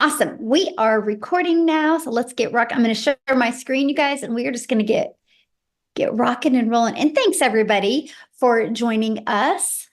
Awesome. We are recording now, so let's get rock. I'm going to share my screen, you guys, and we are just going to get rocking and rolling. And thanks everybody for joining us.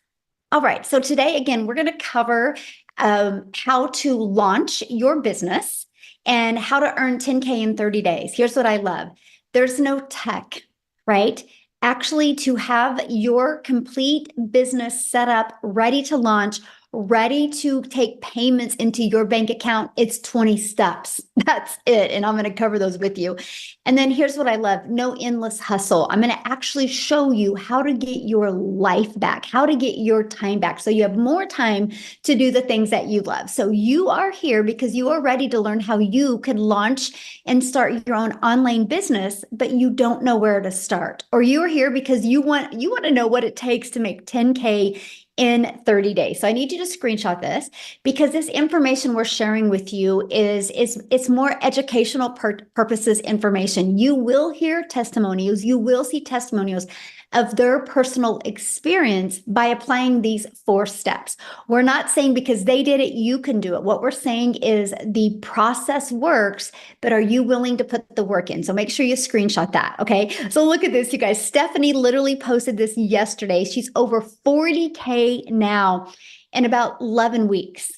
All right. So today, again, we're going to cover how to launch your business and how to earn 10K in 30 days. Here's what I love. There's no tech, right? Actually, to have your complete business set up, ready to launch, ready to take payments into your bank account, it's 20 steps. That's it. And I'm going to cover those with you. And then here's what I love. No endless hustle. I'm going to actually show you how to get your life back, how to get your time back. So you have more time to do the things that you love. So you are here because you are ready to learn how you can launch and start your own online business, but you don't know where to start. Or you are here because you want to know what it takes to make 10K in 30 days. So I need you to screenshot this because this information we're sharing with you is it's more educational purposes information. You will hear testimonials, you will see testimonials of their personal experience by applying these 4 steps. We're not saying because they did it, you can do it. What we're saying is the process works, but are you willing to put the work in? So make sure you screenshot that, okay? So look at this, you guys. Stephanie literally posted this yesterday. She's over 40K now in about 11 weeks.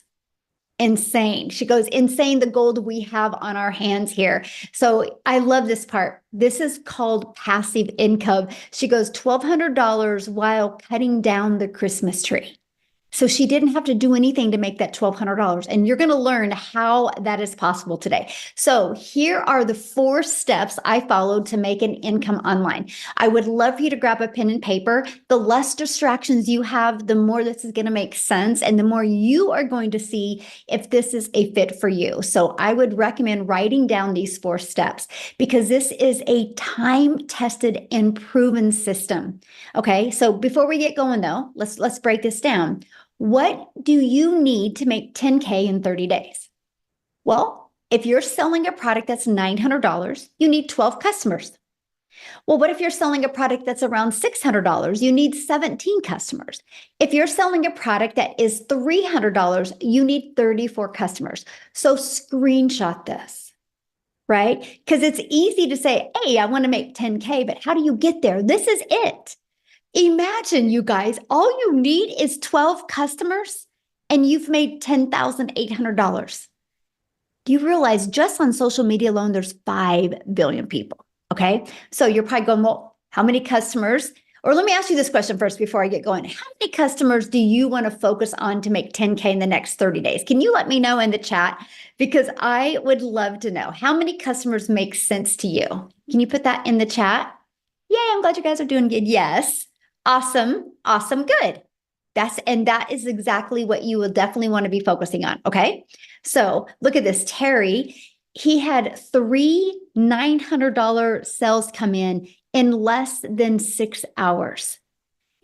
Insane. She goes, insane the gold we have on our hands here. So I love this part. This is called passive income. She goes, $1,200 while cutting down the Christmas tree. So she didn't have to do anything to make that $1,200. And you're going to learn how that is possible today. So here are the 4 steps I followed to make an income online. I would love for you to grab a pen and paper. The less distractions you have, the more this is going to make sense. And the more you are going to see if this is a fit for you. So I would recommend writing down these 4 steps because this is a time-tested and proven system. Okay. So before we get going though, let's break this down. What do you need to make 10K in 30 days? Well, if you're selling a product that's $900, you need 12 customers. Well, what if you're selling a product that's around $600? You need 17 customers. If you're selling a product that is $300, you need 34 customers. So screenshot this, right? Because it's easy to say, hey, I want to make 10K, but how do you get there? This is it. Imagine, you guys, all you need is 12 customers and you've made $10,800. Do you realize just on social media alone, there's 5 billion people? Okay. So you're probably going, well, how many customers? Or let me ask you this question first before I get going. How many customers do you want to focus on to make 10K in the next 30 days? Can you let me know in the chat? Because I would love to know how many customers make sense to you. Can you put that in the chat? Yay, I'm glad you guys are doing good. Yes. Awesome. Awesome. Good. That is exactly what you will definitely want to be focusing on. Okay. So look at this. Terry, he had 3 $900 sales come in less than 6 hours.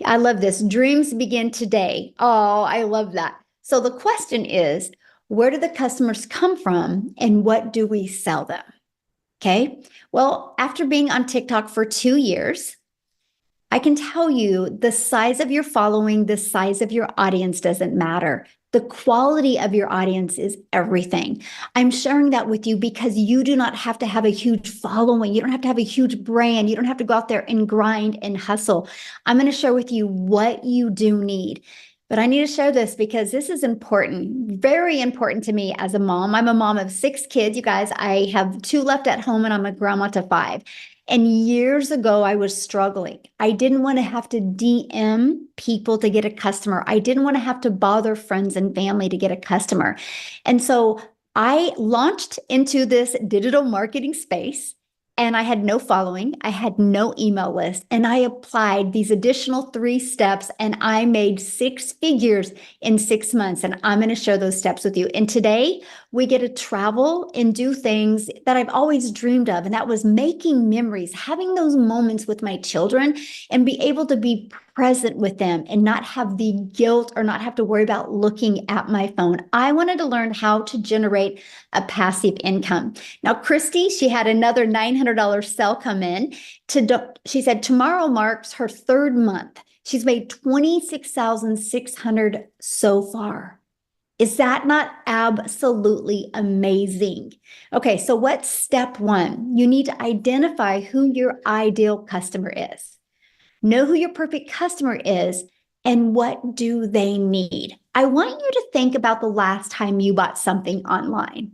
I love this. Dreams begin today. Oh, I love that. So the question is, where do the customers come from and what do we sell them? Okay. Well, after being on TikTok for 2 years, I can tell you the size of your following, the size of your audience doesn't matter. The quality of your audience is everything. I'm sharing that with you because you do not have to have a huge following. You don't have to have a huge brand. You don't have to go out there and grind and hustle. I'm going to share with you what you do need. But I need to share this because this is important, very important to me as a mom. I'm a mom of 6 kids, you guys. I have 2 left at home and I'm a grandma to 5. And years ago, I was struggling. I didn't want to have to DM people to get a customer. I didn't want to have to bother friends and family to get a customer. And so I launched into this digital marketing space and I had no following. I had no email list. And I applied these additional 3 steps and I made 6 figures in 6 months. And I'm going to share those steps with you. And today we get to travel and do things that I've always dreamed of. And that was making memories, having those moments with my children and be able to be present with them and not have the guilt or not have to worry about looking at my phone. I wanted to learn how to generate a passive income. Now, Christy, she had another $900 sale come in. She said, tomorrow marks her 3rd month. She's made $26,600 so far. Is that not absolutely amazing? Okay, so what's step one? You need to identify who your ideal customer is. Know who your perfect customer is and what do they need. I want you to think about the last time you bought something online.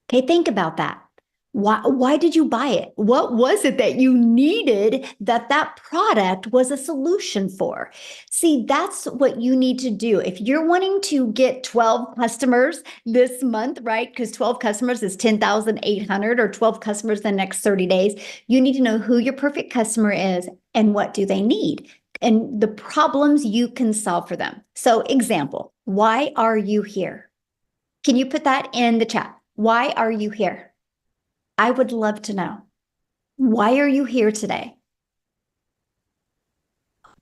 Okay, think about that. Why did you buy it? What was it that you needed that product was a solution for? See, that's what you need to do. If you're wanting to get 12 customers this month, right? Because 12 customers is 10,800 or 12 customers the next 30 days, you need to know who your perfect customer is and what do they need and the problems you can solve for them. So, example, why are you here? Can you put that in the chat? Why are you here? I would love to know. Why are you here today?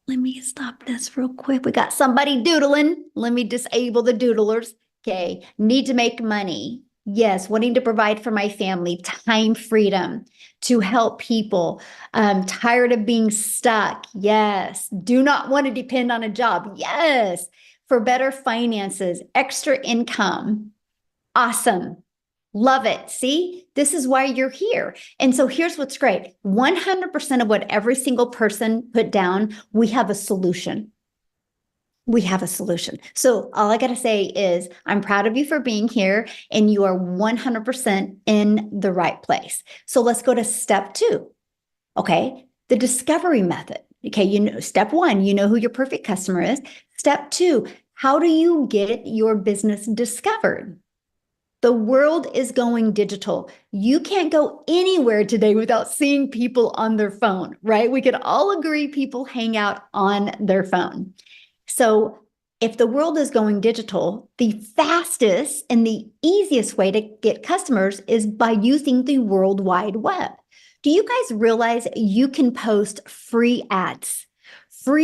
Let me stop this real quick. We got somebody doodling. Let me disable the doodlers. Okay. Need to make money. Yes. Wanting to provide for my family, time freedom to help people. Tired of being stuck. Yes. Do not want to depend on a job. Yes. For better finances, extra income. Awesome. Love it. See, this is why you're here. And so here's what's great. 100% of what every single person put down, we have a solution. We have a solution. So all I got to say is I'm proud of you for being here and you are 100% in the right place. So let's go to step 2. Okay. The discovery method. Okay. Step 1, you know who your perfect customer is. Step 2, how do you get your business discovered? The world is going digital. You can't go anywhere today without seeing people on their phone, right? We could all agree people hang out on their phone. So if the world is going digital, the fastest and the easiest way to get customers is by using the World Wide Web. Do you guys realize you can post free ads for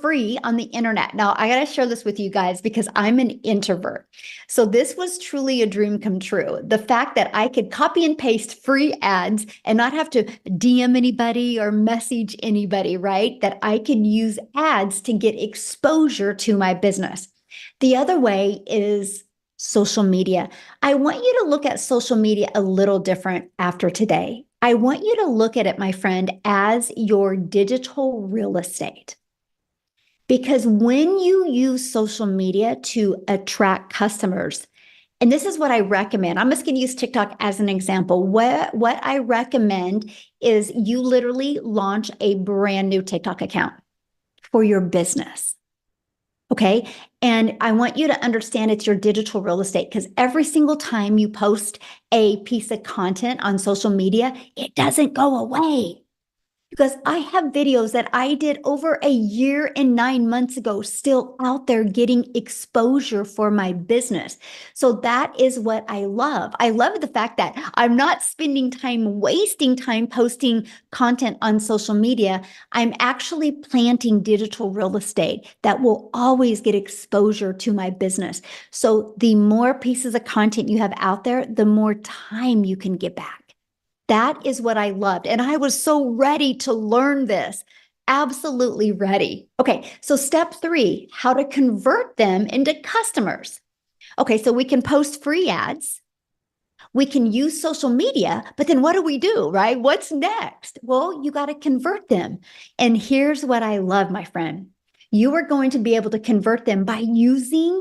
free on the internet? Now, I got to share this with you guys because I'm an introvert. So this was truly a dream come true. The fact that I could copy and paste free ads and not have to DM anybody or message anybody, right? That I can use ads to get exposure to my business. The other way is social media. I want you to look at social media a little different after today. I want you to look at it, my friend, as your digital real estate. Because when you use social media to attract customers, and this is what I recommend. I'm just going to use TikTok as an example. What I recommend is you literally launch a brand new TikTok account for your business. Okay. And I want you to understand it's your digital real estate because every single time you post a piece of content on social media, it doesn't go away. Because I have videos that I did over a year and 9 months ago, still out there getting exposure for my business. So that is what I love. I love the fact that I'm not spending time, wasting time posting content on social media. I'm actually planting digital real estate that will always get exposure to my business. So the more pieces of content you have out there, the more time you can get back. That is what I loved. And I was so ready to learn this. Absolutely ready. Okay, so step 3, how to convert them into customers. Okay, so we can post free ads. We can use social media, but then what do, right? What's next? Well, you got to convert them. And here's what I love, my friend. You are going to be able to convert them by using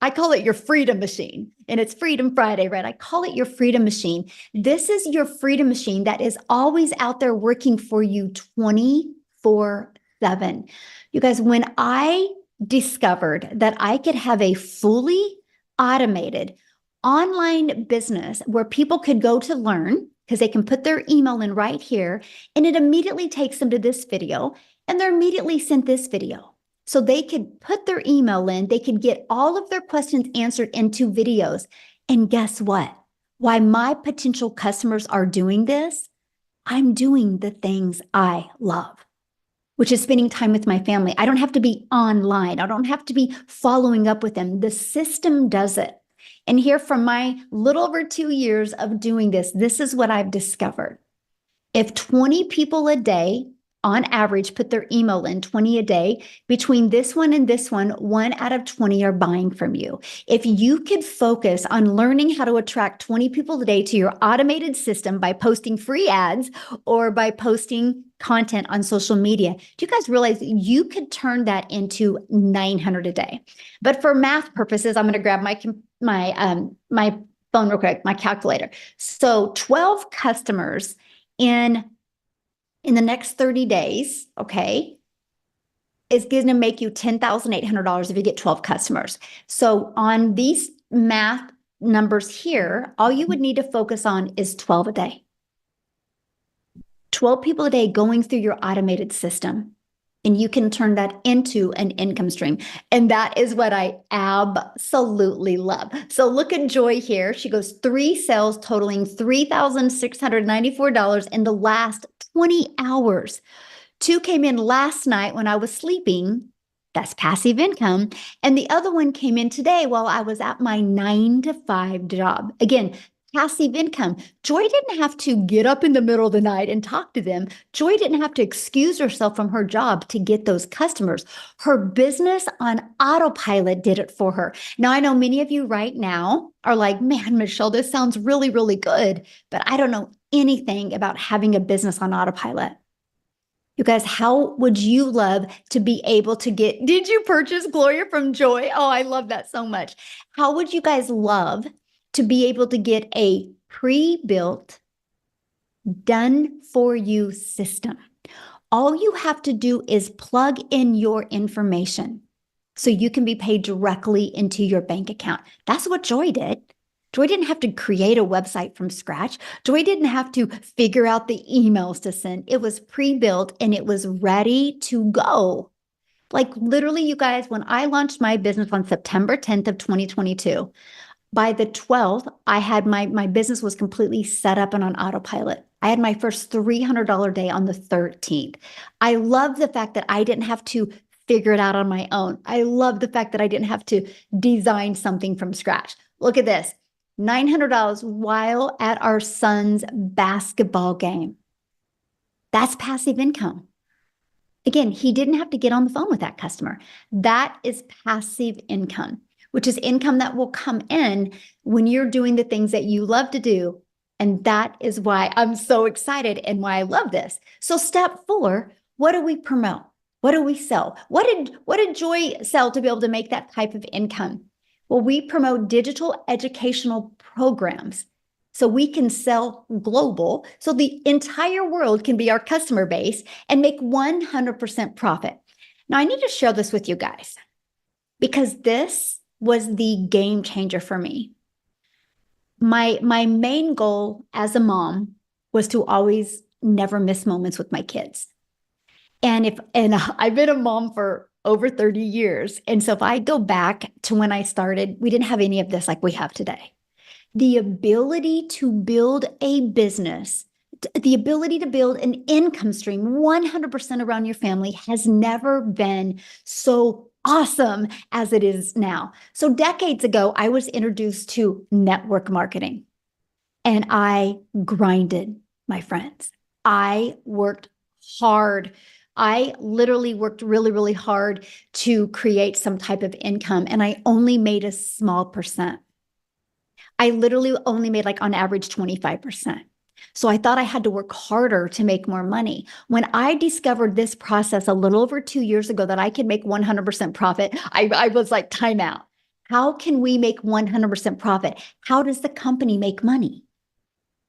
I call it your freedom machine, and it's Freedom Friday, right? I call it your freedom machine. This is your freedom machine that is always out there working for you 24/7. You guys, when I discovered that I could have a fully automated online business where people could go to learn because they can put their email in right here, and it immediately takes them to this video, and they're immediately sent this video. So they could put their email in, they could get all of their questions answered in 2 videos. And guess what? Why my potential customers are doing this, I'm doing the things I love, which is spending time with my family. I don't have to be online. I don't have to be following up with them. The system does it. And here from my little over 2 years of doing this, this is what I've discovered. If 20 people a day on average, put their email in 20 a day. Between this one and this one out of 20 are buying from you. If you could focus on learning how to attract 20 people a day to your automated system by posting free ads or by posting content on social media, do you guys realize you could turn that into 900 a day? But for math purposes, I'm going to grab my phone real quick, my calculator. So 12 customers in the next 30 days, okay, is going to make you $10,800 if you get 12 customers. So on these math numbers here, all you would need to focus on is 12 a day. 12 people a day going through your automated system. And you can turn that into an income stream. And that is what I absolutely love. So look at Joy here. She goes 3 sales totaling $3,694 in the last 20 hours. 2 came in last night when I was sleeping. That's passive income. And the other one came in today while I was at my 9-to-5 job. Again, passive income. Joy didn't have to get up in the middle of the night and talk to them. Joy didn't have to excuse herself from her job to get those customers. Her business on autopilot did it for her. Now, I know many of you right now are like, man, Michelle, this sounds really, really good, but I don't know anything about having a business on autopilot. You guys, how would you love to be able to get, did you purchase Gloria from Joy? Oh, I love that so much. How would you guys love to be able to get a pre-built, done for you system? All you have to do is plug in your information so you can be paid directly into your bank account. That's what Joy did. Joy didn't have to create a website from scratch. Joy didn't have to figure out the emails to send. It was pre-built and it was ready to go. Like literally, you guys, when I launched my business on September 10th of 2022, by the 12th, I had my business was completely set up and on autopilot. I had my first $300 day on the 13th. I love the fact that I didn't have to figure it out on my own. I love the fact that I didn't have to design something from scratch. Look at this, $900 while at our son's basketball game. That's passive income. Again, he didn't have to get on the phone with that customer. That is passive income, which is income that will come in when you're doing the things that you love to do. And that is why I'm so excited and why I love this. So step 4, what do we promote? What do we sell? What did Joy sell to be able to make that type of income? Well, we promote digital educational programs. So we can sell global, so the entire world can be our customer base and make 100% profit. Now, I need to share this with you guys because this was the game changer for me. My main goal as a mom was to always never miss moments with my kids. And I've been a mom for over 30 years. And so if I go back to when I started, we didn't have any of this like we have today. The ability to build a business, the ability to build an income stream 100% around your family has never been so awesome as it is now. So decades ago, I was introduced to network marketing and I grinded, my friends. I worked hard. I literally worked really, really hard to create some type of income, and I only made a small percent. I literally only made like on average 25%. So I thought I had to work harder to make more money. When I discovered this process a little over 2 years ago that I could make 100% profit, I was like, time out. How can we make 100% profit? How does the company make money?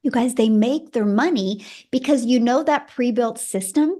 You guys, they make their money because you know that pre-built system,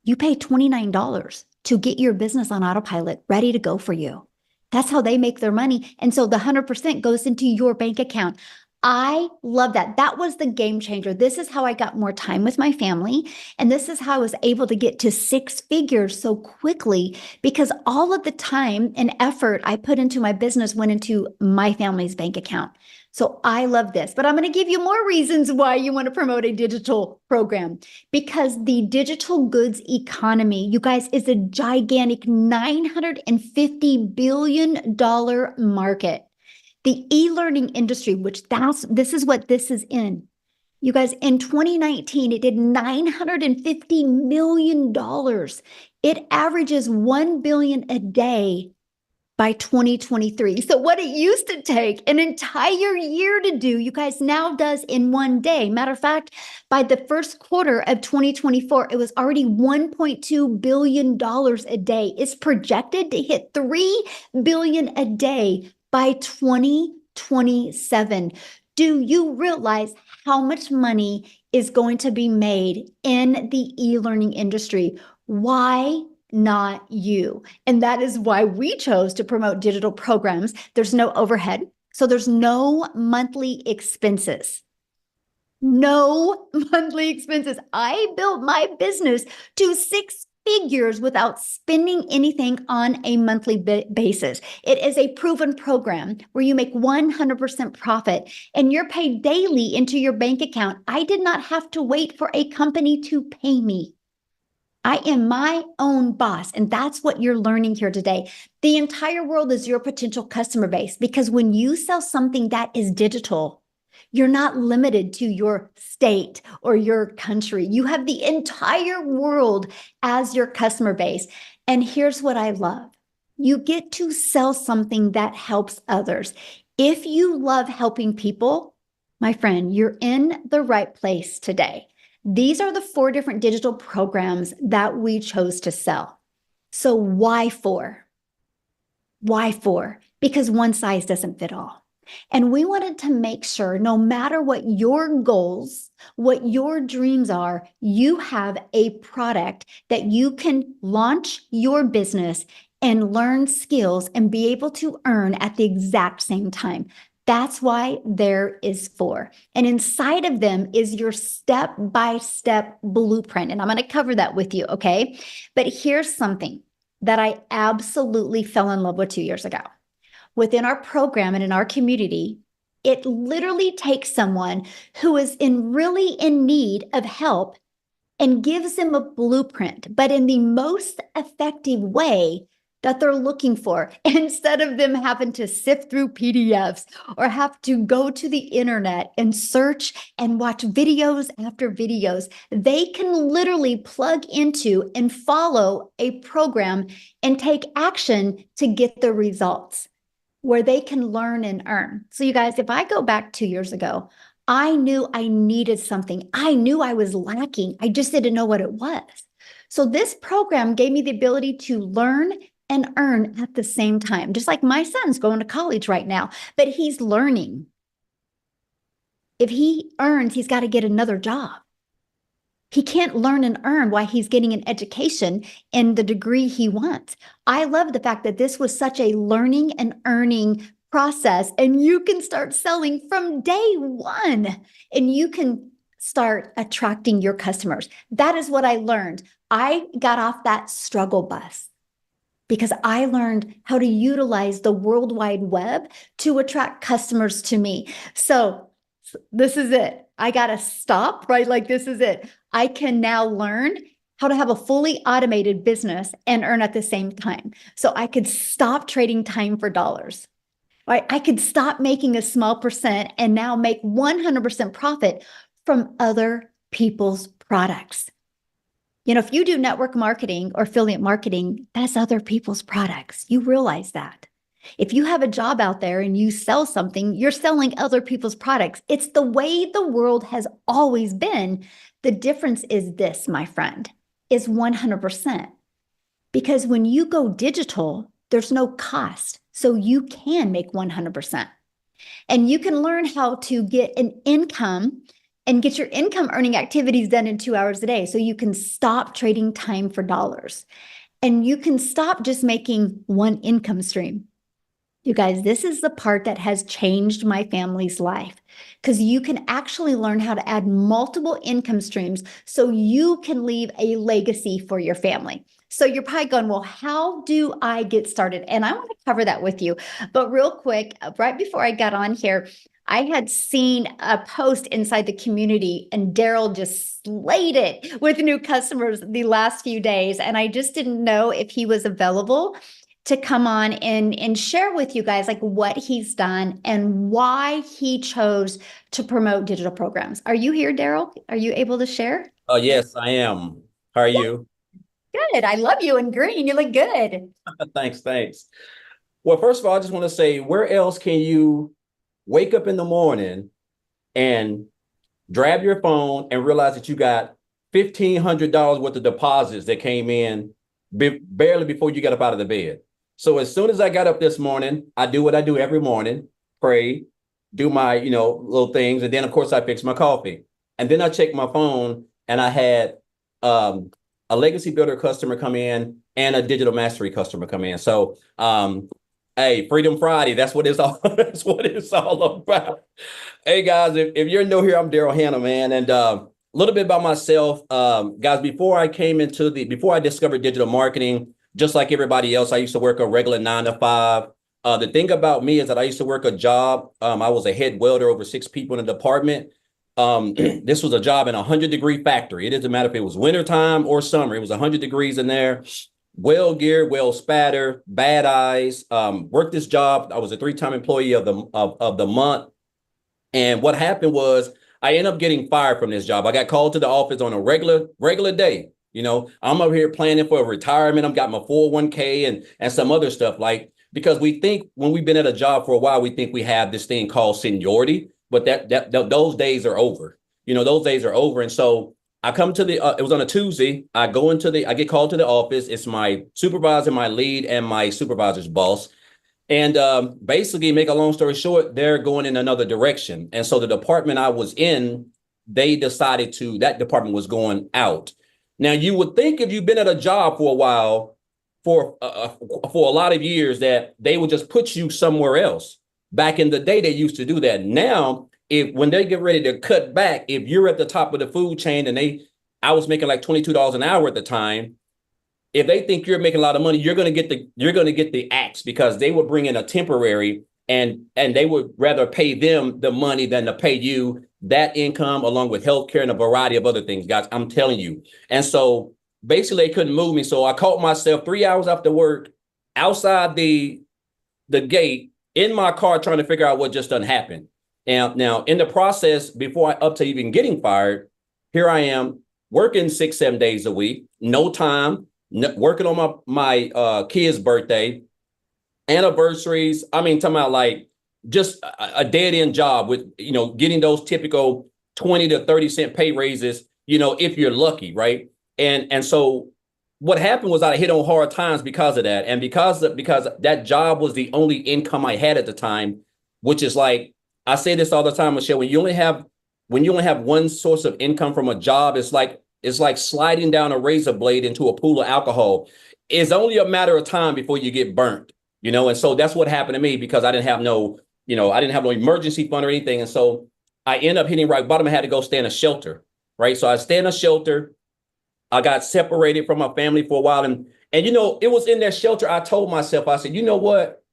you pay $29 to get your business on autopilot ready to go for you. That's how they make their money. And so the 100% goes into your bank account. I love that. That was the game changer. This is how I got more time with my family. And this is how I was able to get to 6 figures so quickly because all of the time and effort I put into my business went into my family's bank account. So I love this, but I'm going to give you more reasons why you want to promote a digital program because the digital goods economy, you guys, is a gigantic $950 billion market. The e-learning industry, which this is what this is in. You guys, in 2019, it did $950 million. It averages 1 billion a day by 2023. So what it used to take an entire year to do, you guys now does in one day. Matter of fact, by the first quarter of 2024, it was already $1.2 billion a day. It's projected to hit 3 billion a day by 2027. Do you realize how much money is going to be made in the e-learning industry? Why not you? And that is why we chose to promote digital programs. There's no overhead, so there's no monthly expenses. No monthly expenses. I built my business to 6 figures without spending anything on a monthly basis. It is a proven program where you make 100% profit and you're paid daily into your bank account. I did not have to wait for a company to pay me. I am my own boss, and that's what you're learning here today. The entire world is your potential customer base because when you sell something that is digital, you're not limited to your state or your country. You have the entire world as your customer base. And here's what I love. You get to sell something that helps others. If you love helping people, my friend, you're in the right place today. These are the 4 different digital programs that we chose to sell. So why 4? Why 4? Because one size doesn't fit all. And we wanted to make sure no matter what your goals, what your dreams are, you have a product that you can launch your business and learn skills and be able to earn at the exact same time. That's why there is 4. And inside of them is your step-by-step blueprint. And I'm going to cover that with you, okay? But here's something that I absolutely fell in love with 2 years ago. Within our program and in our community, it literally takes someone who is really in need of help and gives them a blueprint, but in the most effective way that they're looking for, instead of them having to sift through PDFs or have to go to the internet and search and watch videos after videos. They can literally plug into and follow a program and take action to get the results where they can learn and earn. So you guys, if I go back 2 years ago, I knew I needed something. I knew I was lacking. I just didn't know what it was. So this program gave me the ability to learn and earn at the same time, just like my son's going to college right now, but he's learning. If he earns, he's got to get another job. He can't learn and earn while he's getting an education in the degree he wants. I love the fact that this was such a learning and earning process, and you can start selling from day one, and you can start attracting your customers. That is what I learned. I got off that struggle bus because I learned how to utilize the World Wide Web to attract customers to me. So this is it. I got to stop, right? Like, this is it. I can now learn how to have a fully automated business and earn at the same time. So I could stop trading time for dollars, right? I could stop making a small percent and now make 100% profit from other people's products. You know, if you do network marketing or affiliate marketing, that's other people's products. You realize that. If you have a job out there and you sell something, you're selling other people's products. It's the way the world has always been. The difference is this, my friend, is 100%. Because when you go digital, there's no cost. So you can make 100%. And you can learn how to get an income and get your income earning activities done in 2 hours a day. So you can stop trading time for dollars. And you can stop just making one income stream. You guys, this is the part that has changed my family's life, because you can actually learn how to add multiple income streams so you can leave a legacy for your family. So you're probably going, well, how do I get started? And I want to cover that with you. But real quick, right before I got on here, I had seen a post inside the community and Daryl just slayed it with new customers the last few days. And I just didn't know if he was available to come on and share with you guys like what he's done and why he chose to promote digital programs. Are you here, Daryl? Are you able to share? Oh, yes, I am. How are you? Good. I love you in green. You look good. Thanks. Well, first of all, I just want to say, where else can you wake up in the morning and grab your phone and realize that you got $1,500 worth of deposits that came in barely before you got up out of the bed? So as soon as I got up this morning, I do what I do every morning, pray, do my, little things. And then of course I fix my coffee. And then I check my phone and I had um, a legacy builder customer come in and a digital mastery customer come in. So hey, Freedom Friday, that's what it's all that's what it's all about. Hey guys, if you're new here, I'm Daryl Hannah, man. And a little bit about myself. Guys, before I discovered digital marketing, just like everybody else, I used to work a regular 9 to 5. The thing about me is that I used to work a job. I was a head welder over 6 people in the department. This was a job in a 100-degree factory. It doesn't matter if it was wintertime or summer. It was 100 degrees in there. Well geared, well spatter, bad eyes. Worked this job. I was a 3-time employee of the month. And what happened was I ended up getting fired from this job. I got called to the office on a regular day. I'm over here planning for a retirement. I've got my 401k and some other stuff, like, because we think when we've been at a job for a while, we think we have this thing called seniority, but those days are over. Those days are over. And so I come to it was on a Tuesday. I get called to the office. It's my supervisor, my lead, and my supervisor's boss. And basically, make a long story short, they're going in another direction. And so the department I was in, they decided that department was going out. Now, you would think if you've been at a job for a while, for a lot of years, that they would just put you somewhere else. Back in the day, they used to do that. Now, when they get ready to cut back, if you're at the top of the food chain and I was making like $22 an hour at the time. If they think you're making a lot of money, you're going to get the axe, because they would bring in a temporary and they would rather pay them the money than to pay you that income, along with healthcare and a variety of other things, guys. I'm telling you. And so basically they couldn't move me. So I caught myself 3 hours after work outside the gate in my car trying to figure out what just done happened. And now in the process, up to even getting fired, here I am working 6-7 days a week, no time, working on my kid's birthday, anniversaries. I mean, talking about like just a dead end job with, getting those typical 20 to 30 cent pay raises, if you're lucky. Right. And so what happened was I hit on hard times because of that. And because that job was the only income I had at the time, which is like, I say this all the time, Michelle, when you only have one source of income from a job, it's like sliding down a razor blade into a pool of alcohol. It's only a matter of time before you get burnt, and so that's what happened to me, because I didn't have no emergency fund or anything. And so I ended up hitting rock bottom. I had to go stay in a shelter, right? So I stayed in a shelter. I got separated from my family for a while. And it was in that shelter, I told myself, I said, you know what?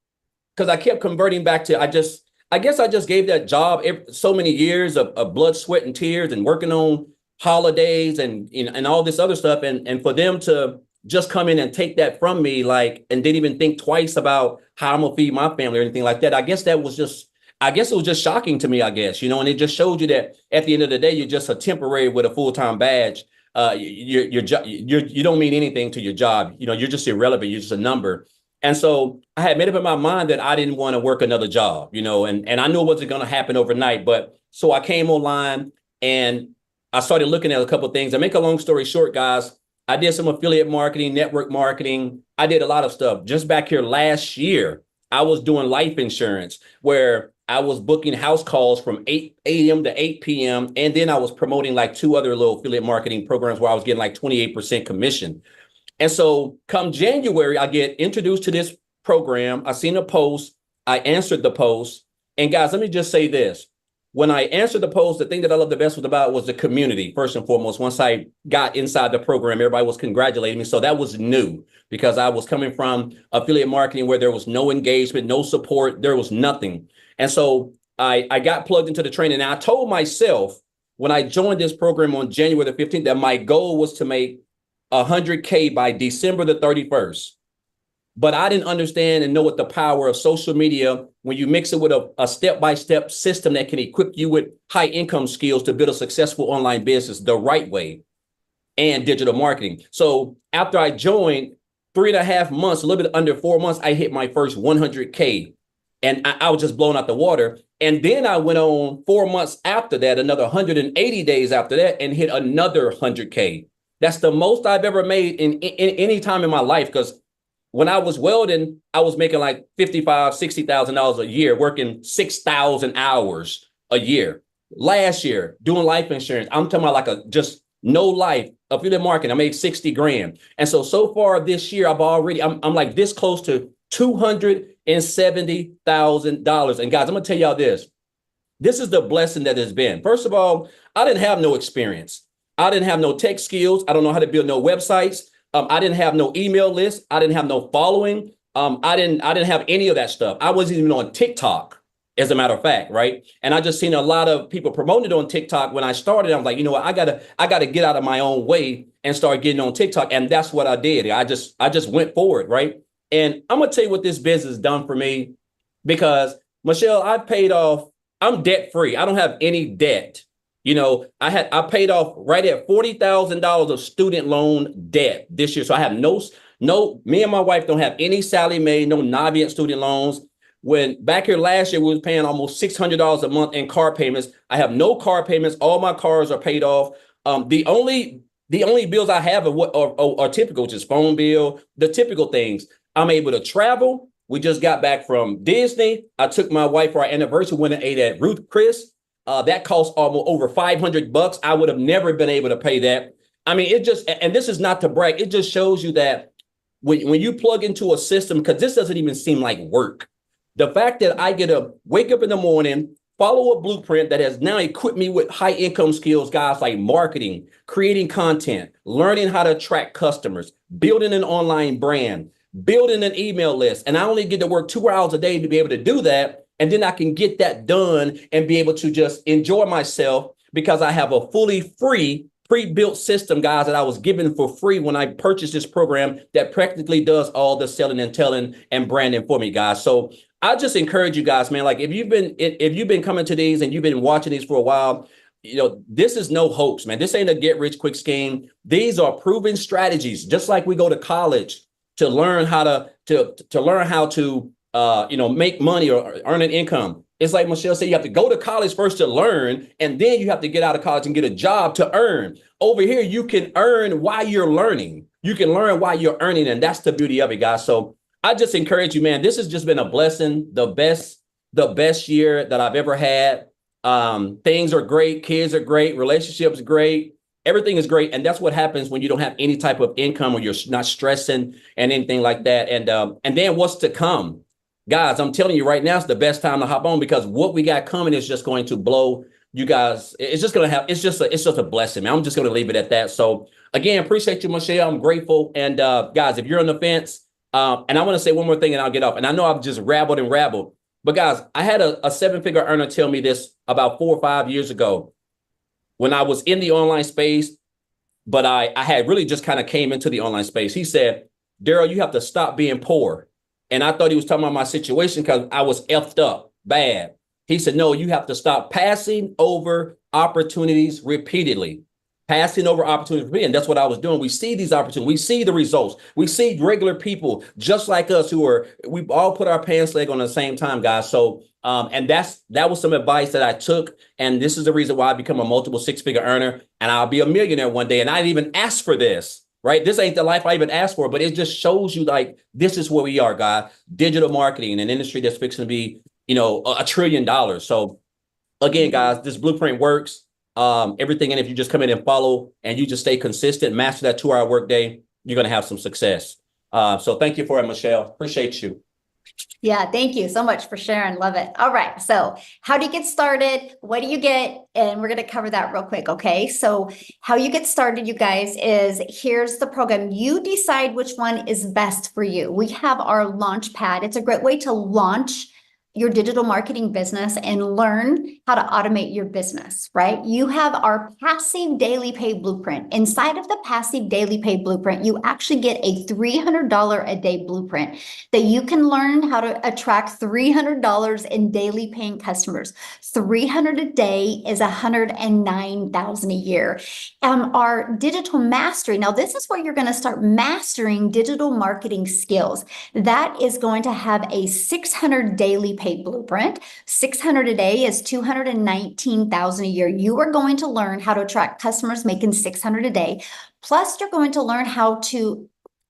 Because I kept converting back to, I guess I just gave that job so many years of blood, sweat, and tears, and working on holidays and all this other stuff, and for them to just come in and take that from me, like, and didn't even think twice about how I'm gonna feed my family or anything like that. I guess it was just shocking to me, and it just showed you that at the end of the day, you're just a temporary with a full-time badge. You don't mean anything to your job. You're just irrelevant. You're just a number. And so I had made up in my mind that I didn't want to work another job, and I knew it wasn't going to happen overnight. But so I came online and I started looking at a couple of things. To make a long story short, guys, I did some affiliate marketing, network marketing. I did a lot of stuff. Just back here last year, I was doing life insurance, where I was booking house calls from 8 a.m. to 8 p.m. And then I was promoting like 2 other little affiliate marketing programs where I was getting like 28% commission. And so come January, I get introduced to this program. I seen a post. I answered the post. And guys, let me just say this. When I answered the post, the thing that I loved the best was the community, first and foremost. Once I got inside the program, everybody was congratulating me. So that was new, because I was coming from affiliate marketing where there was no engagement, no support, there was nothing. And so I got plugged into the training. And I told myself when I joined this program on January the 15th that my goal was to make 100K by December the 31st. but I didn't understand and know what the power of social media, when you mix it with a step-by-step system that can equip you with high income skills to build a successful online business the right way, and digital marketing. So after I joined, 3.5 months, a little bit under 4 months, I hit my first 100K, and I was just blown out the water. And then I went on 4 months after that, another 180 days after that, and hit another 100K. That's the most I've ever made in any time in my life. Because when I was welding, I was making like $55,000-$60,000 a year, working 6,000 hours a year. Last year, doing life insurance, I'm talking about like a just no life affiliate marketing. I made 60 grand. And so far this year, I'm like this close to $270,000. And guys, I'm gonna tell y'all this. This is the blessing that has been. First of all, I didn't have no experience. I didn't have no tech skills. I don't know how to build no websites. I didn't have no email list. I didn't have no following. I didn't have any of that stuff. I wasn't even on TikTok, as a matter of fact, right? And I just seen a lot of people promoting it on TikTok. When I started, I'm like, you know what, I gotta get out of my own way and start getting on TikTok. And that's what I did. I just went forward, right? And I'm gonna tell you what this business done for me, because Michelle, I'm debt free. I don't have any debt. You know, I paid off right at $40,000 of student loan debt this year. So I have me and my wife don't have any Sallie Mae, no Navient student loans. When back here last year, we was paying almost $600 a month in car payments. I have no car payments. All my cars are paid off. The only bills I have are typical, just phone bill, the typical things. I'm able to travel. We just got back from Disney. I took my wife for our anniversary, went and ate at Ruth Chris. That cost almost over $500. I would have never been able to pay that. I mean, and this is not to brag. It just shows you that when you plug into a system, because this doesn't even seem like work. The fact that I get to wake up in the morning, follow a blueprint that has now equipped me with high income skills, guys, like marketing, creating content, learning how to attract customers, building an online brand, building an email list. And I only get to work 2 hours a day to be able to do that. And then I can get that done and be able to just enjoy myself, because I have a fully free pre-built system, guys, that I was given for free when I purchased this program that practically does all the selling and telling and branding for me, guys. So I just encourage you guys, man, like if you've been coming to these and you've been watching these for a while, you know, this is no hoax, man. This ain't a get rich quick scheme. These are proven strategies, just like we go to college to learn how to make money or earn an income. It's like Michelle said, you have to go to college first to learn, and then you have to get out of college and get a job to earn. Over here, you can earn while you're learning. You can learn while you're earning, and that's the beauty of it, guys. So I just encourage you, man. This has just been a blessing, the best year that I've ever had. Things are great, kids are great, relationships great, everything is great, and that's what happens when you don't have any type of income or you're not stressing and anything like that. And then what's to come? Guys, I'm telling you right now, it's the best time to hop on, because what we got coming is just going to blow you guys. It's just a blessing, man. I'm just going to leave it at that. So again, appreciate you, Michelle. I'm grateful. And guys, if you're on the fence, and I want to say one more thing and I'll get off. And I know I've just rabbled, but guys, I had a 7-figure earner tell me this about 4 or 5 years ago when I was in the online space, but I had really just kind of came into the online space. He said, Daryl, you have to stop being poor. And I thought he was talking about my situation because I was effed up bad. He said, no, you have to stop passing over opportunities repeatedly. Passing over opportunities repeatedly. And that's what I was doing. We see these opportunities. We see the results. We see regular people just like us we all put our pants leg on at the same time, guys. So, and that was some advice that I took. And this is the reason why I become a multiple 6-figure earner. And I'll be a millionaire one day. And I didn't even ask for this. Right? This ain't the life I even asked for, but it just shows you like, this is where we are, guys. Digital marketing, an industry that's fixing to be, $1 trillion. So again, guys, this blueprint works. Everything. And if you just come in and follow and you just stay consistent, master that 2-hour workday, you're going to have some success. So thank you for it, Michelle. Appreciate you. Yeah, thank you so much for sharing. Love it. All right. So how do you get started? What do you get? And we're going to cover that real quick. Okay. So how you get started, you guys, is here's the program. You decide which one is best for you. We have our launch pad. It's a great way to launch your digital marketing business and learn how to automate your business, right? You have our passive daily pay blueprint. Inside of the passive daily pay blueprint, you actually get a $300 a day blueprint that you can learn how to attract $300 in daily paying customers. 300 a day is 109,000 a year. Our digital mastery. Now, this is where you're going to start mastering digital marketing skills. That is going to have a 600 daily pay blueprint. 600 a day is 219,000 a year. You are going to learn how to attract customers making 600 a day. Plus, you're going to learn how to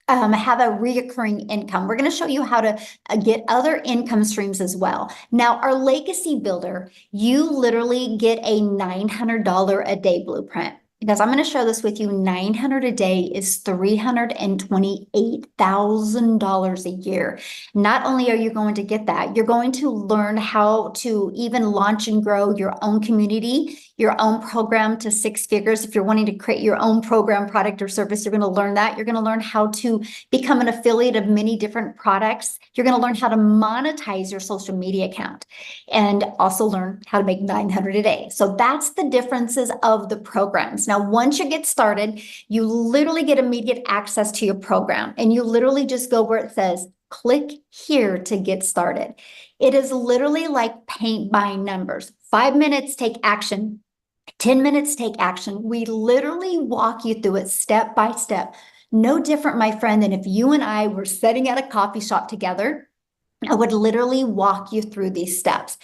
have a reoccurring income. We're going to show you how to get other income streams as well. Now, our legacy builder, you literally get a $900 a day blueprint. Because I'm going to share this with you, 900 a day is $328,000 a year. Not only are you going to get that, you're going to learn how to even launch and grow your own community, your own program to 6 figures. If you're wanting to create your own program, product, or service, you're going to learn that. You're going to learn how to become an affiliate of many different products. You're going to learn how to monetize your social media account and also learn how to make 900 a day. So that's the differences of the programs. Now, once you get started, you literally get immediate access to your program, and you literally just go where it says, click here to get started. It is literally like paint by numbers. 5 minutes, take action. 10 minutes, take action. We literally walk you through it step by step. No different, my friend, than if you and I were sitting at a coffee shop together. I would literally walk you through these steps.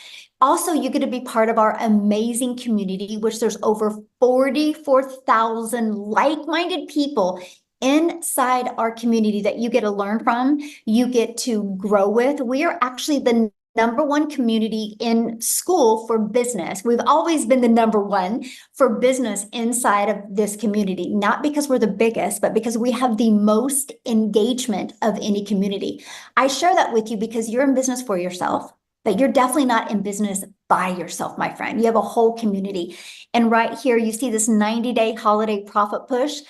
Also, you get to be part of our amazing community, which there's over 44,000 like-minded people inside our community that you get to learn from, you get to grow with. We are actually the #1 community in school for business. We've always been the #1 for business inside of this community, not because we're the biggest, but because we have the most engagement of any community. I share that with you because you're in business for yourself, but you're definitely not in business by yourself, my friend. You have a whole community. And right here, you see this 90-day holiday profit push.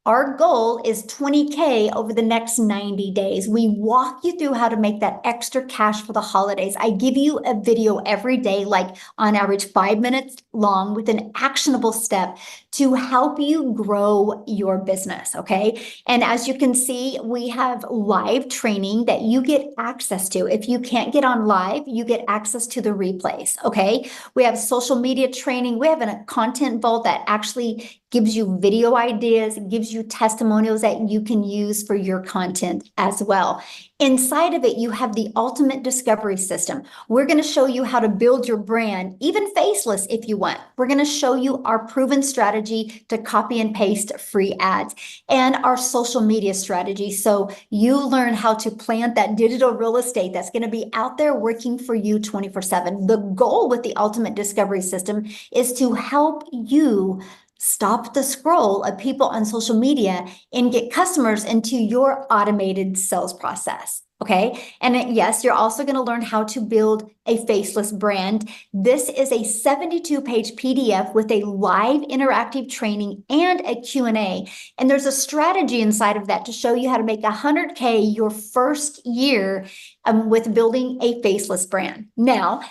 Our goal is 20K over the next 90 days. We walk you through how to make that extra cash for the holidays. I give you a video every day, like on average 5 minutes long, with an actionable step to help you grow your business, okay? And as you can see, we have live training that you get access to. If you can't get on live, you get access to the replays, okay? We have social media training. We have a content vault that actually gives you video ideas, gives you testimonials that you can use for your content as well. Inside of it, you have the ultimate discovery system. We're going to show you how to build your brand, even faceless if you want. We're going to show you our proven strategy to copy and paste free ads and our social media strategy. So you learn how to plant that digital real estate that's going to be out there working for you 24/7. The goal with the ultimate discovery system is to help you stop the scroll of people on social media and get customers into your automated sales process. Okay. And yes, you're also going to learn how to build a faceless brand. This is a 72-page PDF with a live interactive training and a Q&A. And there's a strategy inside of that to show you how to make 100K your first year with building a faceless brand. Now,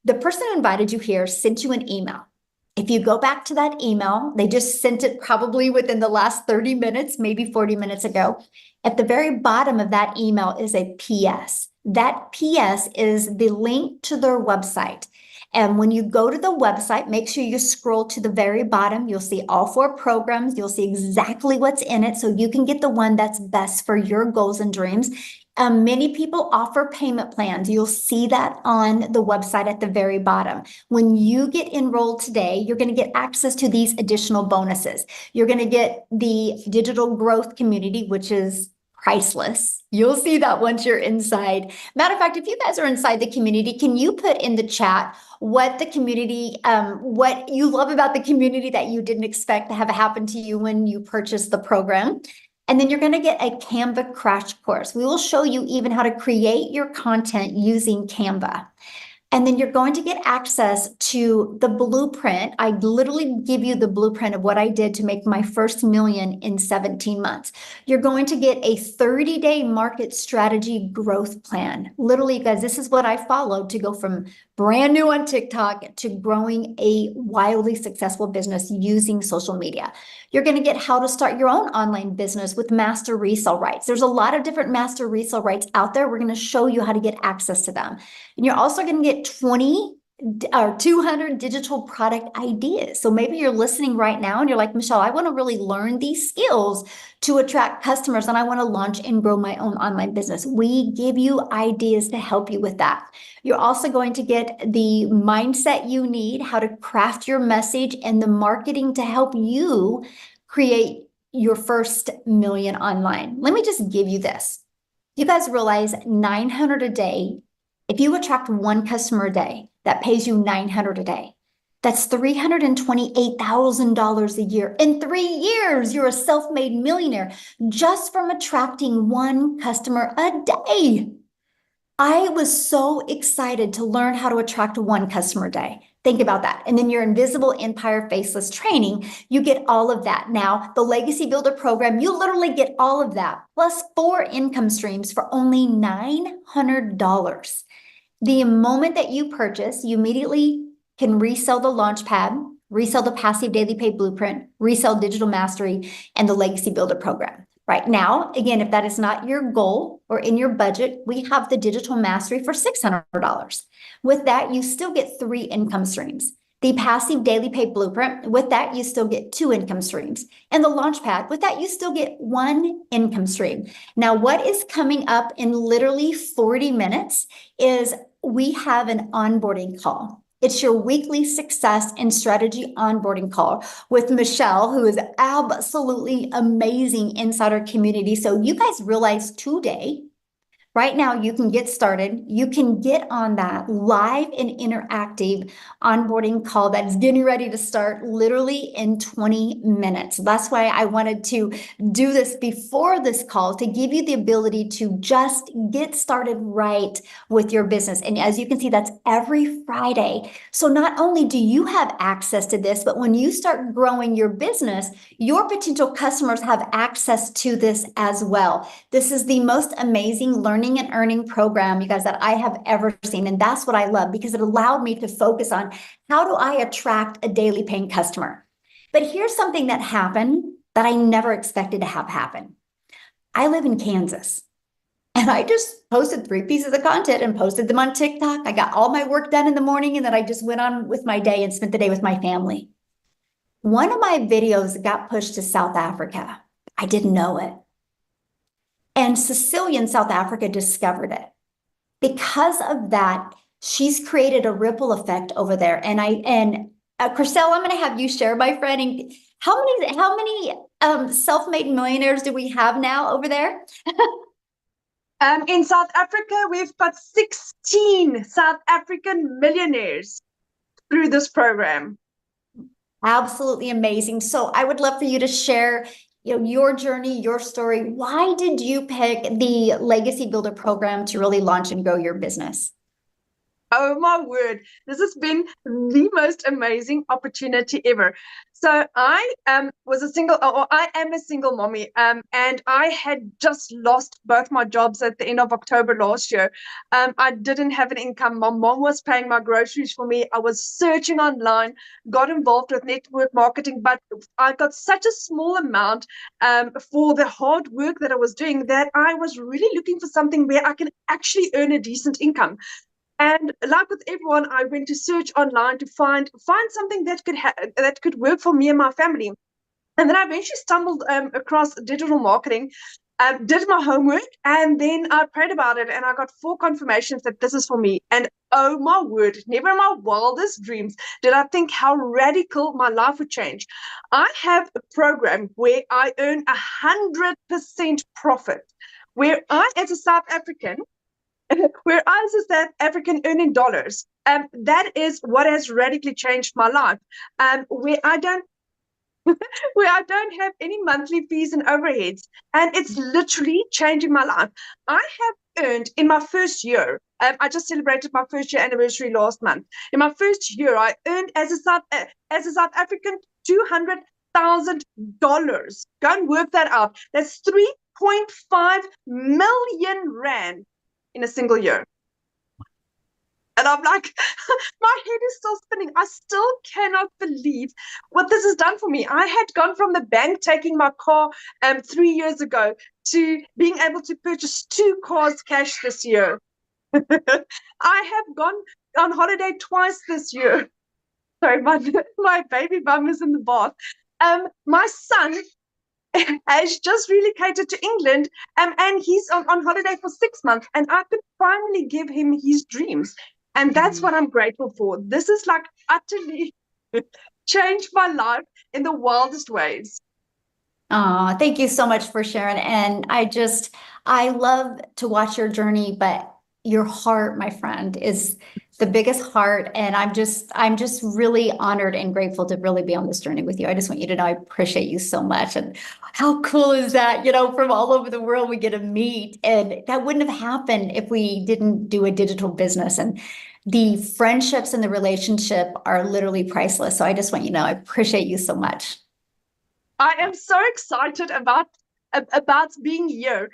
the person who invited you here sent you an email. If you go back to that email, they just sent it probably within the last 30 minutes, maybe 40 minutes ago. At the very bottom of that email is a PS. That PS is the link to their website. And when you go to the website, make sure you scroll to the very bottom. You'll see all 4 programs. You'll see exactly what's in it so you can get the one that's best for your goals and dreams. Many people offer payment plans. You'll see that on the website at the very bottom. When you get enrolled today, you're going to get access to these additional bonuses. You're going to get the digital growth community, which is priceless. You'll see that once you're inside. Matter of fact, if you guys are inside the community, can you put in the chat what the community, what you love about the community that you didn't expect to have happen to you when you purchased the program? And then you're going to get a Canva crash course. We will show you even how to create your content using Canva. And then you're going to get access to the blueprint. I literally give you the blueprint of what I did to make my first million in 17 months. You're going to get a 30-day market strategy growth plan. Literally, you guys, this is what I followed to go from brand new on TikTok to growing a wildly successful business using social media. You're going to get how to start your own online business with master resale rights. There's a lot of different master resale rights out there. We're going to show you how to get access to them. And you're also going to get 20 or 200 digital product ideas. So maybe you're listening right now and you're like, Michelle, I want to really learn these skills to attract customers and I want to launch and grow my own online business. We give you ideas to help you with that. You're also going to get the mindset you need, how to craft your message, and the marketing to help you create your first million online. Let me just give you this. You guys realize 900 a day. If you attract one customer a day that pays you 900 a day, that's $328,000 a year. In 3 years, you're a self-made millionaire just from attracting one customer a day. I was so excited to learn how to attract one customer a day. Think about that. And then your Invisible Empire Faceless training, you get all of that. Now, the Legacy Builder program, you literally get all of that, plus 4 income streams for only $900. The moment that you purchase, you immediately can resell the Launchpad, resell the Passive Daily Pay Blueprint, resell Digital Mastery, and the Legacy Builder program. Right now, again, if that is not your goal or in your budget, we have the Digital Mastery for $600. With that, you still get 3 income streams. The Passive Daily Pay Blueprint, with that, you still get 2 income streams. And the Launchpad, with that, you still get 1 income stream. Now, what is coming up in literally 40 minutes is we have an onboarding call. It's your weekly success and strategy onboarding call with Michelle, who is absolutely amazing inside our community. So you guys realize today, right now, you can get started. You can get on that live and interactive onboarding call that is getting ready to start literally in 20 minutes. That's why I wanted to do this before this call to give you the ability to just get started right with your business. And as you can see, that's every Friday. So not only do you have access to this, but when you start growing your business, your potential customers have access to this as well. This is the most amazing learning and earning program, you guys, that I have ever seen. And that's what I love because it allowed me to focus on how do I attract a daily paying customer. But here's something that happened that I never expected to have happen. I live in Kansas and I just posted 3 pieces of content and posted them on TikTok. I got all my work done in the morning and then I just went on with my day and spent the day with my family. One of my videos got pushed to South Africa. I didn't know it. And Cecilia in South Africa discovered it. Because of that, she's created a ripple effect over there. And Chriselle, I'm going to have you share, my friend. And how many self-made millionaires do we have now over there? In South Africa, we've got 16 South African millionaires through this program. Absolutely amazing. So I would love for you to share your journey, your story. Why did you pick the Legacy Builder program to really launch and grow your business? Oh my word, this has been the most amazing opportunity ever. So I am a single mommy, and I had just lost both my jobs at the end of October last year. I didn't have an income. My mom was paying my groceries for me. I was searching online, got involved with network marketing, but I got such a small amount for the hard work that I was doing that I was really looking for something where I can actually earn a decent income. And like with everyone, I went to search online to find something that could work for me and my family. And then I eventually stumbled across digital marketing, did my homework, and then I prayed about it, and I got 4 confirmations that this is for me. And oh my word, never in my wildest dreams did I think how radical my life would change. I have a program where I earn 100% profit, where I, as a South African, where I, as a South African, earning dollars. That is what has radically changed my life. Where I don't have any monthly fees and overheads, and it's literally changing my life. I have earned in my first year, I just celebrated my first year anniversary last month. In my first year, I earned as a South African $200,000. Go and work that out. That's 3.5 million rand in a single year. And I'm like, my head is still spinning. I still cannot believe what this has done for me. I had gone from the bank taking my car 3 years ago to being able to purchase 2 cars cash this year. I have gone on holiday twice this year. Sorry, my baby bum is in the bath. My son has just relocated to England, and he's on holiday for 6 months, and I could finally give him his dreams. And that's what I'm grateful for. This is like utterly changed my life in the wildest ways. Oh, thank you so much for sharing. And I love to watch your journey, but your heart, my friend, is the biggest heart. And I'm just really honored and grateful to really be on this journey with you. I just want you to know I appreciate you so much. And how cool is that? From all over the world, we get to meet. And that wouldn't have happened if we didn't do a digital business. And the friendships and the relationship are literally priceless. So I just want you to know I appreciate you so much. I am so excited about being here.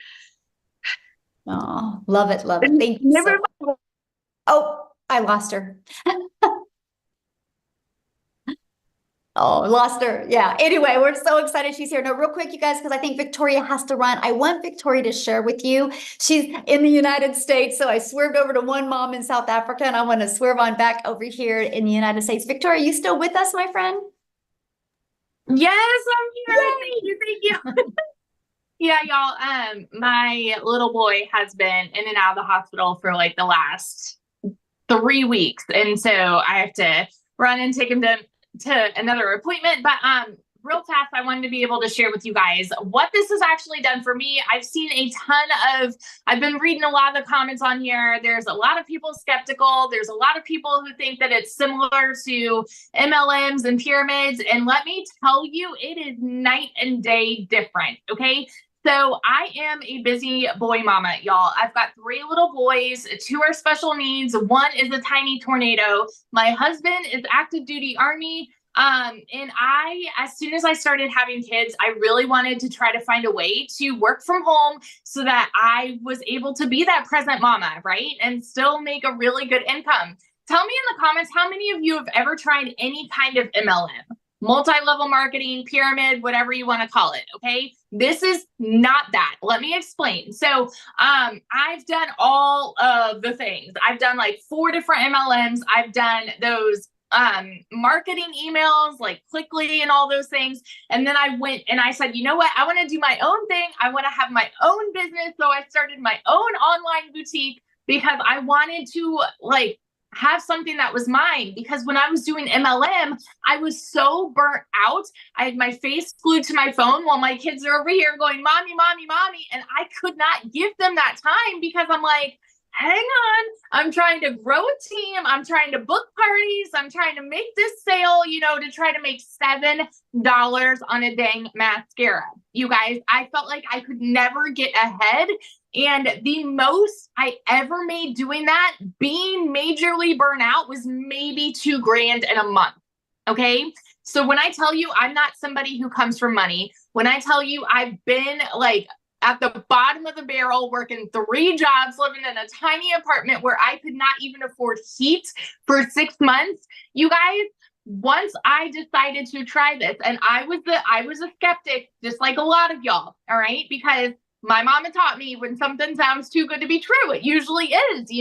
Oh, love it. Love it. Thank you. Oh, I lost her. Oh, lost her. Yeah. Anyway, we're so excited she's here. No, real quick, you guys, because I think Victoria has to run. I want Victoria to share with you. She's in the United States. So I swerved over to one mom in South Africa, and I want to swerve on back over here in the United States. Victoria, are you still with us, my friend? Yes, I'm here. Yay! Thank you. Yeah, y'all. My little boy has been in and out of the hospital for like the last 3 weeks. And so I have to run and take him to another appointment. But real fast, I wanted to be able to share with you guys what this has actually done for me. I've been reading a lot of the comments on here. There's a lot of people skeptical. There's a lot of people who think that it's similar to MLMs and pyramids. And let me tell you, it is night and day different. Okay. So I am a busy boy mama, y'all. I've got 3 little boys, 2 are special needs. 1 is a tiny tornado. My husband is active duty Army. And as soon as I started having kids, I really wanted to try to find a way to work from home so that I was able to be that present mama, right? And still make a really good income. Tell me in the comments, how many of you have ever tried any kind of MLM? Multi-level marketing, pyramid, whatever you want to call it. Okay. This is not that. Let me explain. So, I've done all of the things. I've done like 4 different MLMs. I've done those, marketing emails like Clickly and all those things. And then I went and I said, you know what? I want to do my own thing. I want to have my own business. So I started my own online boutique because I wanted to have something that was mine, because when I was doing MLM, I was so burnt out. I had my face glued to my phone while my kids are over here going, mommy, mommy, mommy. And I could not give them that time because I'm like, hang on, I'm trying to grow a team. I'm trying to book parties. I'm trying to make this sale, to try to make $7 on a dang mascara. You guys, I felt like I could never get ahead. And the most I ever made doing that, being majorly burnt out, was maybe $2,000 in a month. Okay. So when I tell you I'm not somebody who comes from money, when I tell you I've been at the bottom of the barrel, working 3 jobs, living in a tiny apartment where I could not even afford heat for 6 months, you guys, once I decided to try this, and I was a skeptic, just like a lot of y'all, all right? Because my mama taught me when something sounds too good to be true, it usually is,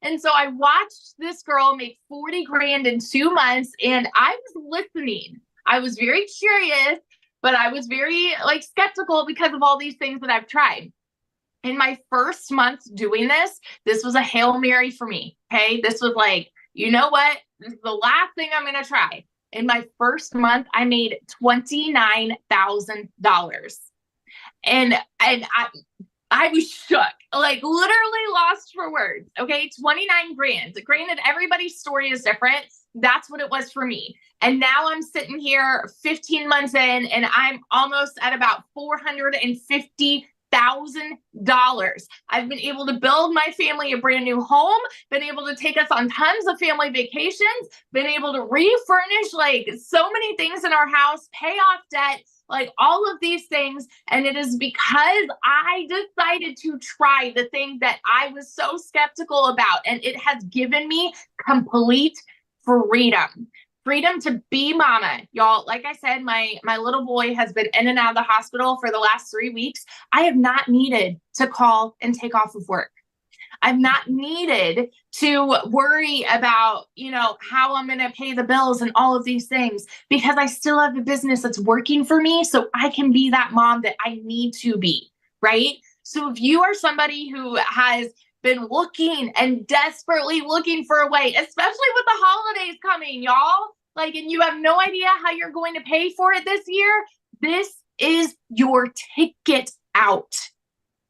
And so I watched this girl make 40 grand in 2 months, and I was listening. I was very curious, but I was very skeptical because of all these things that I've tried. In my first month doing this was a Hail Mary for me. Okay. This was you know what? This is the last thing I'm going to try. In my first month, I made $29,000. And I was shook, literally lost for words. Okay. 29 grand. Granted, everybody's story is different. That's what it was for me. And now I'm sitting here 15 months in, and I'm almost at about $1,000. I've been able to build my family a brand new home, been able to take us on tons of family vacations, been able to refurnish like so many things in our house, pay off debt, like all of these things. And it is because I decided to try the thing that I was so skeptical about. And it has given me complete freedom. Freedom to be mama. Y'all, like I said, my little boy has been in and out of the hospital for the last 3 weeks. I have not needed to call and take off of work. I've not needed to worry about, how I'm going to pay the bills and all of these things, because I still have a business that's working for me, so I can be that mom that I need to be, right? So if you are somebody who has been looking and desperately looking for a way, especially with the holidays coming, y'all, and you have no idea how you're going to pay for it this year, this is your ticket out.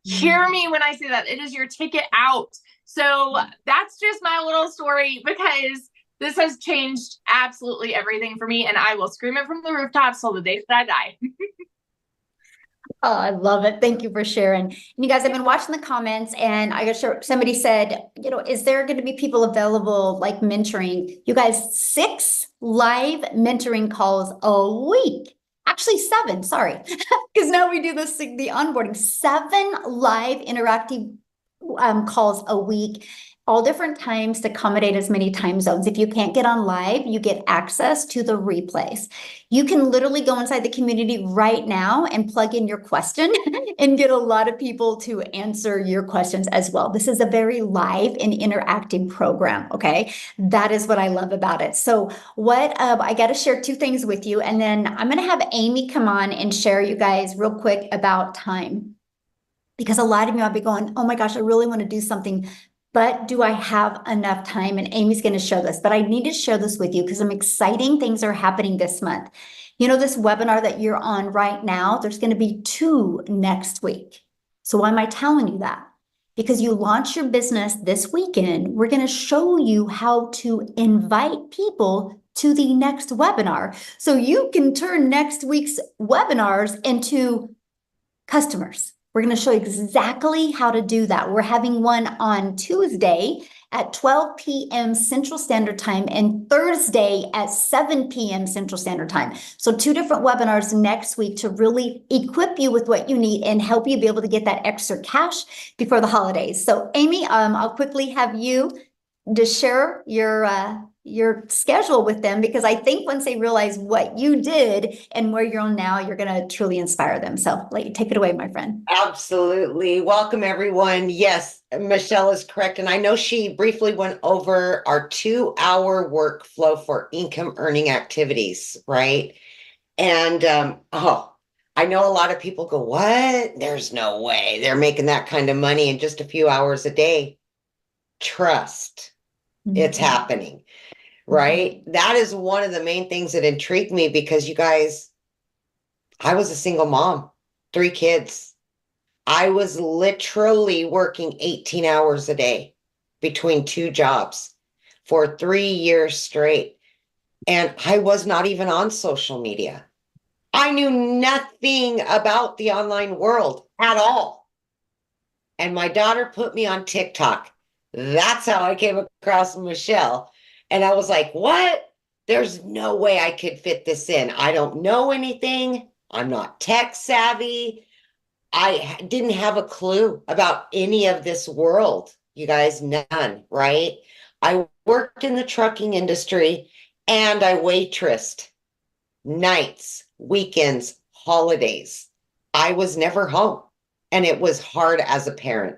Hear me when I say that. It is your ticket out. So that's just my little story, because this has changed absolutely everything for me, and I will scream it from the rooftops till the day that I die. Oh, I love it. Thank you for sharing. And you guys, I've been watching the comments, and I got sure somebody said, is there going to be people available like mentoring? You guys, 6 live mentoring calls a week. Actually 7, sorry. Because now we do the onboarding. 7 live interactive calls a week, all different times to accommodate as many time zones. If you can't get on live, you get access to the replays. You can literally go inside the community right now and plug in your question and get a lot of people to answer your questions as well. This is a very live and interactive program, okay? That is what I love about it. So I got to share 2 things with you, and then I'm going to have Amy come on and share you guys real quick about time. Because a lot of you might be going, oh my gosh, I really want to do something, but do I have enough time? And Amy's going to show this, but I need to share this with you because some exciting things are happening this month. This webinar that you're on right now, there's going to be 2 next week. So why am I telling you that? Because you launch your business this weekend, we're going to show you how to invite people to the next webinar. So you can turn next week's webinars into customers. We're going to show you exactly how to do that. We're having one on Tuesday at 12 p.m. Central Standard Time and Thursday at 7 p.m. Central Standard Time. So 2 different webinars next week to really equip you with what you need and help you be able to get that extra cash before the holidays. So Amy, I'll quickly have you to share your schedule with them, because I think once they realize what you did and where you're on now, you're going to truly inspire them. So take it away, my friend. Absolutely. Welcome, everyone. Yes, Michelle is correct. And I know she briefly went over our 2-hour workflow for income earning activities, right? And I know a lot of people go, what? There's no way they're making that kind of money in just a few hours a day. Trust. It's happening, right? That is one of the main things that intrigued me, because you guys, I was a single mom, 3 kids. I was literally working 18 hours a day between 2 jobs for 3 years straight. And I was not even on social media. I knew nothing about the online world at all. And my daughter put me on TikTok. That's how I came across Michelle. And I was like, what? There's no way I could fit this in. I don't know anything. I'm not tech savvy. I didn't have a clue about any of this world. You guys, none, right? I worked in the trucking industry, and I waitressed nights, weekends, holidays. I was never home, and it was hard as a parent,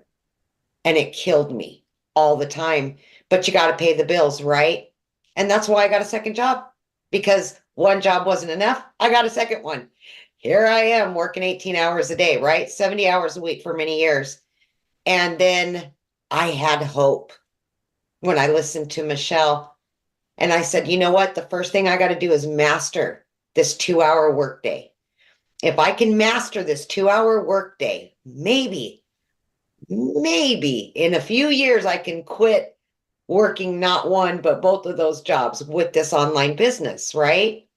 and it killed me all the time. But you got to pay the bills, right? And that's why I got a second job, because one job wasn't enough. I got a second one. Here I am working 18 hours a day, right? 70 hours a week for many years. And then I had hope when I listened to Michelle, and I said, you know what? The first thing I got to do is master this 2-hour workday. If I can master this 2-hour workday, maybe in a few years, I can quit working not one, but both of those jobs with this online business, right?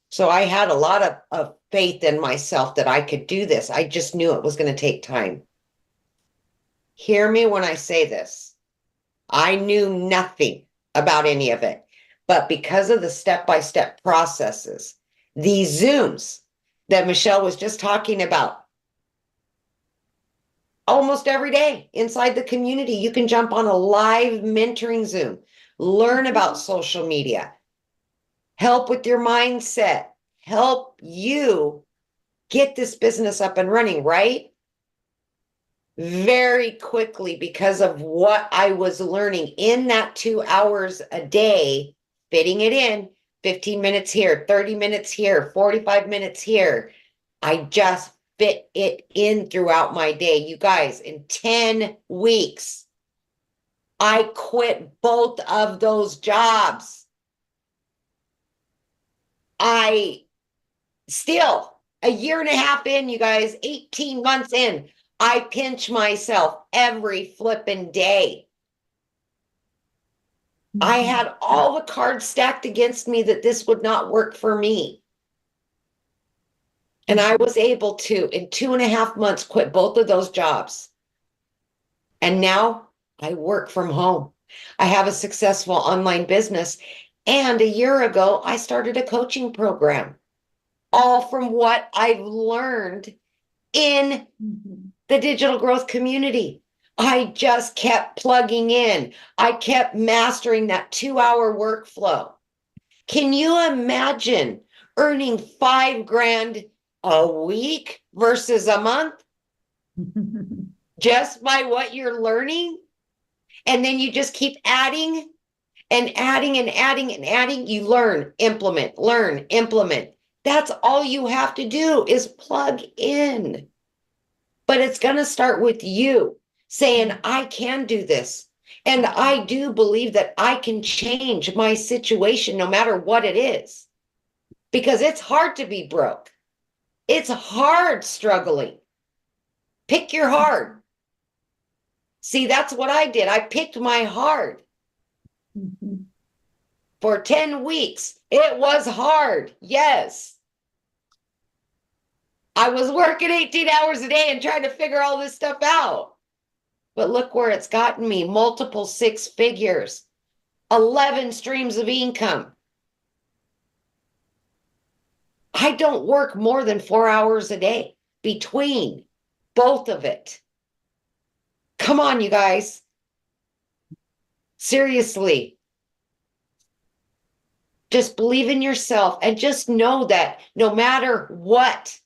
So I had a lot of faith in myself that I could do this. I just knew it was going to take time. Hear me when I say this. I knew nothing about any of it, but because of the step-by-step processes, these Zooms that Michelle was just talking about, almost every day inside the community, you can jump on a live mentoring Zoom, learn about social media, help with your mindset, help you get this business up and running, right? Very quickly, because of what I was learning in that 2 hours a day, fitting it in, 15 minutes here, 30 minutes here, 45 minutes here. I just fit it in throughout my day. You guys, in 10 weeks, I quit both of those jobs. I still, a year and a half in, you guys, 18 months in, I pinch myself every flipping day. I had all the cards stacked against me that this would not work for me. And I was able to, in 2.5 months, quit both of those jobs. And now I work from home. I have a successful online business. And a year ago, I started a coaching program, all from what I've learned in the digital growth community. I just kept plugging in. I kept mastering that 2-hour workflow. Can you imagine earning $5,000 a week versus a month just by what you're learning? And then you just keep adding and adding and adding and adding. You learn, implement. That's all you have to do is plug in. But it's going to start with you saying, I can do this. And I do believe that I can change my situation no matter what it is. Because it's hard to be broke. It's hard struggling. Pick your hard. See, that's what I did. I picked my hard. For 10 weeks, it was hard. Yes. I was working 18 hours a day and trying to figure all this stuff out. But look where it's gotten me. Multiple 6 figures, 11 streams of income. I don't work more than 4 hours a day between both of it. Come on, you guys. Seriously. Just believe in yourself and just know that no matter what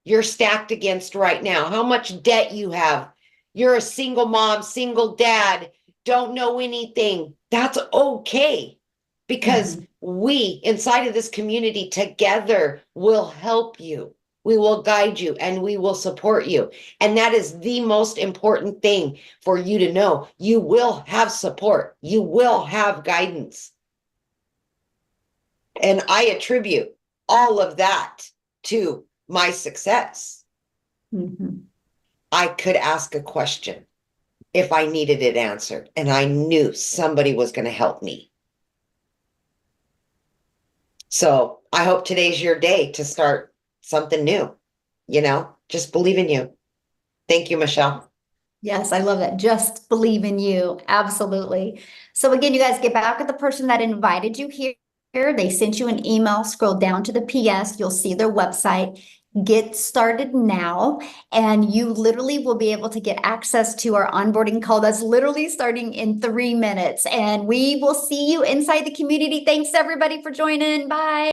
you're stacked against right now, how much debt you have, you're a single mom, single dad, don't know anything, that's okay. Because we inside of this community together will help you. We will guide you and we will support you. And that is the most important thing for you to know. You will have support. You will have guidance. And I attribute all of that to my success. I could ask a question if I needed it answered, and I knew somebody was going to help me. So I hope today's your day to start something new. Just believe in you. Thank you, Michelle. Yes, I love that. Just believe in you. Absolutely. So again, you guys get back with the person that invited you here. They sent you an email. Scroll down to the PS. You'll see their website. Get started now, and you literally will be able to get access to our onboarding call that's literally starting in 3 minutes. And we will see you inside the community. Thanks everybody for joining. Bye.